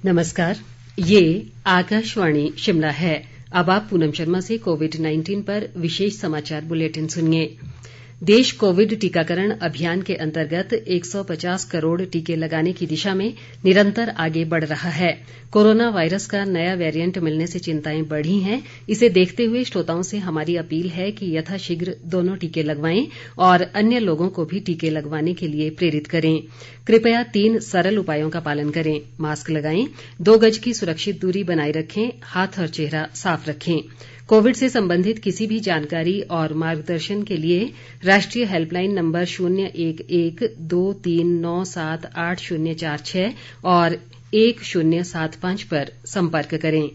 नमस्कार, ये आकाशवाणी शिमला है। अब आप पूनम शर्मा से कोविड-19 पर विशेष समाचार बुलेटिन सुनिए। देश कोविड टीकाकरण अभियान के अंतर्गत 150 करोड़ टीके लगाने की दिशा में निरंतर आगे बढ़ रहा है। कोरोना वायरस का नया वेरिएंट मिलने से चिंताएं बढ़ी हैं। इसे देखते हुए श्रोताओं से हमारी अपील है कि यथाशीघ्र दोनों टीके लगवाएं और अन्य लोगों को भी टीके लगवाने के लिए प्रेरित करें। कृपया 3 सरल उपायों का पालन करें। मास्क लगाएं, 2 गज की सुरक्षित दूरी बनाए रखें, हाथ और चेहरा साफ रखें। कोविड से संबंधित किसी भी जानकारी और मार्गदर्शन के लिए राष्ट्रीय हेल्पलाइन नंबर 011-23978046 और 1075 पर संपर्क करें।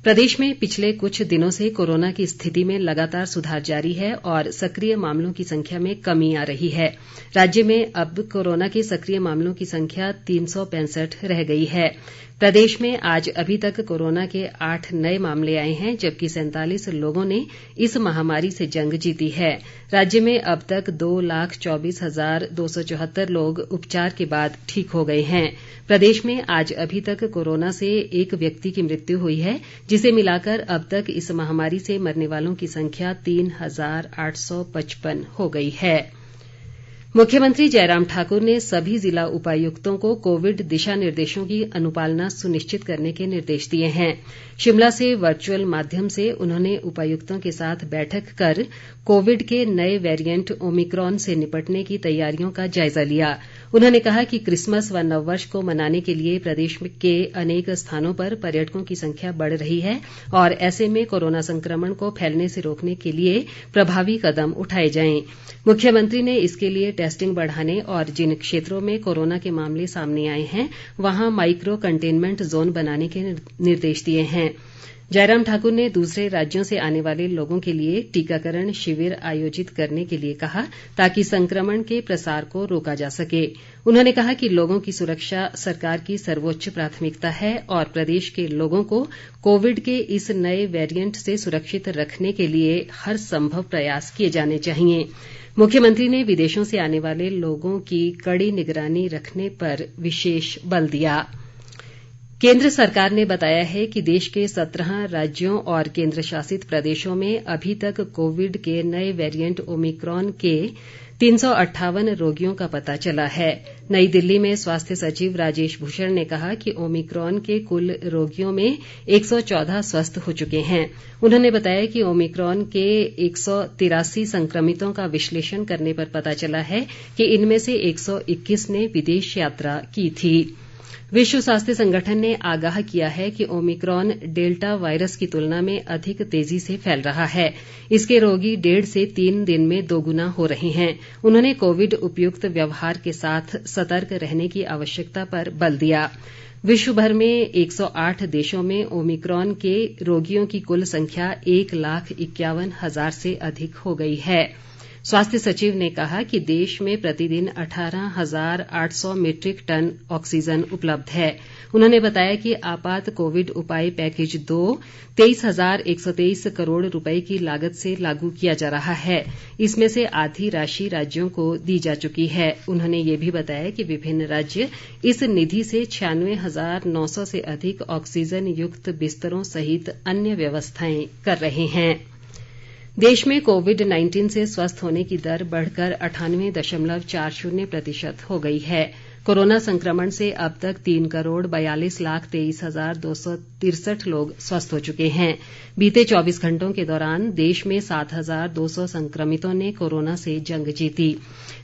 प्रदेश में पिछले कुछ दिनों से कोरोना की स्थिति में लगातार सुधार जारी है और सक्रिय मामलों की संख्या में कमी आ रही है। राज्य में अब कोरोना के सक्रिय मामलों की संख्या 365 रह गई है। प्रदेश में आज अभी तक कोरोना के 8 नए मामले आए हैं, जबकि 47 लोगों ने इस महामारी से जंग जीती है। राज्य में अब तक 2,24,274 लोग उपचार के बाद ठीक हो गए हैं। प्रदेश में आज अभी तक कोरोना से एक व्यक्ति की मृत्यु हुई है, जिसे मिलाकर अब तक इस महामारी से मरने वालों की संख्या 3,855 हो गई है। मुख्यमंत्री जयराम ठाकुर ने सभी जिला उपायुक्तों को कोविड दिशा निर्देशों की अनुपालना सुनिश्चित करने के निर्देश दिए हैं। शिमला से वर्चुअल माध्यम से उन्होंने उपायुक्तों के साथ बैठक कर कोविड के नए वेरिएंट ओमिक्रॉन से निपटने की तैयारियों का जायजा लिया। उन्होंने कहा कि क्रिसमस व नववर्ष को मनाने के लिए प्रदेश के अनेक स्थानों पर पर्यटकों की संख्या बढ़ रही है और ऐसे में कोरोना संक्रमण को फैलने से रोकने के लिए प्रभावी कदम उठाए जाएं। मुख्यमंत्री ने इसके लिए टेस्टिंग बढ़ाने और जिन क्षेत्रों में कोरोना के मामले सामने आए हैं वहां माइक्रो कंटेनमेंट जोन बनाने के निर्देश दिए हैं। जयराम ठाकुर ने दूसरे राज्यों से आने वाले लोगों के लिए टीकाकरण शिविर आयोजित करने के लिए कहा, ताकि संक्रमण के प्रसार को रोका जा सके। उन्होंने कहा कि लोगों की सुरक्षा सरकार की सर्वोच्च प्राथमिकता है और प्रदेश के लोगों को कोविड के इस नए वेरिएंट से सुरक्षित रखने के लिए हर संभव प्रयास किए जाने चाहिए। मुख्यमंत्री ने विदेशों से आने वाले लोगों की कड़ी निगरानी रखने पर विशेष बल दिया। केंद्र सरकार ने बताया है कि देश के 17 राज्यों और केंद्र शासित प्रदेशों में अभी तक कोविड के नए वेरिएंट ओमिक्रॉन के 358 रोगियों का पता चला है। नई दिल्ली में स्वास्थ्य सचिव राजेश भूषण ने कहा कि ओमिक्रॉन के कुल रोगियों में 114 स्वस्थ हो चुके हैं। उन्होंने बताया कि ओमिक्रॉन के 183 संक्रमितों का विश्लेषण करने पर पता चला है कि इनमें से 121 ने विदेश यात्रा की थी। विश्व स्वास्थ्य संगठन ने आगाह किया है कि ओमिक्रॉन डेल्टा वायरस की तुलना में अधिक तेजी से फैल रहा है। इसके रोगी 1.5 से 3 दिन में 2 गुना हो रहे हैं। उन्होंने कोविड उपयुक्त व्यवहार के साथ सतर्क रहने की आवश्यकता पर बल दिया। विश्व भर में 108 देशों में ओमिक्रॉन के रोगियों की कुल संख्या 1,51,000 से अधिक हो गई है। स्वास्थ्य सचिव ने कहा कि देश में प्रतिदिन 18,800 मीट्रिक टन ऑक्सीजन उपलब्ध है। उन्होंने बताया कि आपात कोविड उपाय पैकेज 2 23,123 करोड़ रुपए की लागत से लागू किया जा रहा है। इसमें से आधी राशि राज्यों को दी जा चुकी है। उन्होंने ये भी बताया कि विभिन्न राज्य इस निधि से 96,900 से अधिक ऑक्सीजन युक्त बिस्तरों सहित अन्य व्यवस्थाएं कर रहे हैं। देश में कोविड-19 से स्वस्थ होने की दर बढ़कर 98.40% हो गई है। कोरोना संक्रमण से अब तक 3,42,23,263 लोग स्वस्थ हो चुके हैं। बीते 24 घंटों के दौरान देश में 7,200 संक्रमितों ने कोरोना से जंग जीती।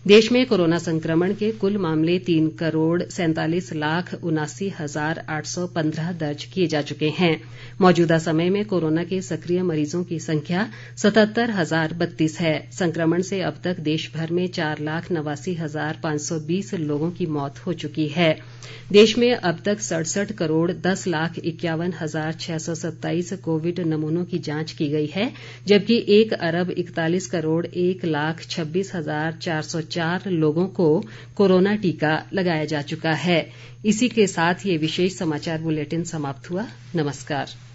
देश में कोरोना संक्रमण के कुल मामले 3,47,79,815 दर्ज किए जा चुके हैं। मौजूदा समय में कोरोना के सक्रिय मरीजों की संख्या 77,032 है। संक्रमण से अब तक देश भर में 4,89,520 लोगों की मौत हो चुकी है। देश में अब तक 67,10,51,627 कोविड नमूनों की जांच की गई है, जबकि 1,41,26,404 लोगों को कोरोना टीका लगाया जा चुका है। इसी के साथ ये विशेष समाचार बुलेटिन समाप्त हुआ। नमस्कार।